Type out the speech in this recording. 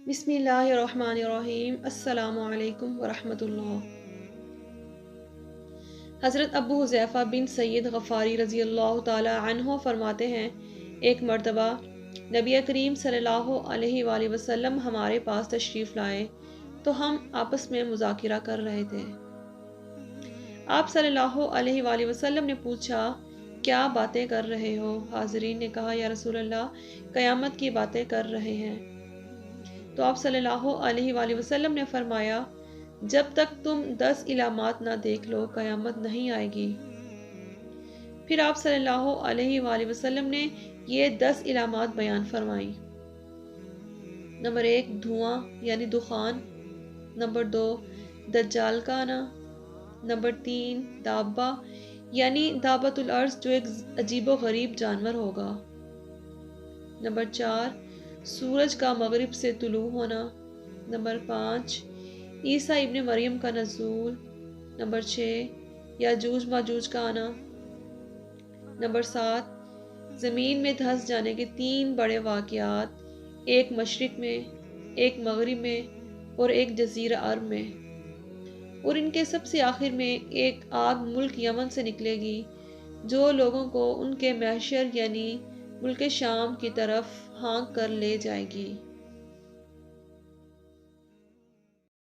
بسم اللہ الرحمن الرحیم۔ السلام علیکم ورحمۃ اللہ۔ حضرت ابو حذیفہ بن سعید غفاری رضی اللہ تعالی عنہ فرماتے ہیں، ایک مرتبہ نبی کریم صلی اللہ علیہ وآلہ وسلم ہمارے پاس تشریف لائے تو ہم آپس میں مذاکرہ کر رہے تھے۔ آپ صلی اللہ علیہ وآلہ وسلم نے پوچھا، کیا باتیں کر رہے ہو؟ حاضرین نے کہا، یا رسول اللہ، قیامت کی باتیں کر رہے ہیں۔ تو آپ صلی اللہ علیہ وآلہ وسلم نے فرمایا، جب تک تم 10 علامات نہ دیکھ لو قیامت نہیں آئے گی۔ پھر آپ صلی اللہ علیہ وآلہ وسلم نے یہ 10 علامات بیان فرمائیں۔ نمبر 1، دھواں یعنی دخان۔ نمبر 2، دجال کا آنا۔ نمبر 3، دابہ یعنی دابۃ الارض جو ایک عجیب و غریب جانور ہوگا۔ نمبر 4، سورج کا مغرب سے طلوع ہونا۔ نمبر 5، عیسیٰ ابن مریم کا نزول۔ نمبر 6، یاجوج ماجوج کا آنا۔ نمبر 7، زمین میں دھنس جانے کے 3 بڑے واقعات، ایک مشرق میں، ایک مغرب میں اور ایک جزیرہ عرب میں، اور ان کے سب سے آخر میں ایک آگ ملک یمن سے نکلے گی جو لوگوں کو ان کے محشر یعنی ملک شام کی طرف ہانک کر لے جائے گی۔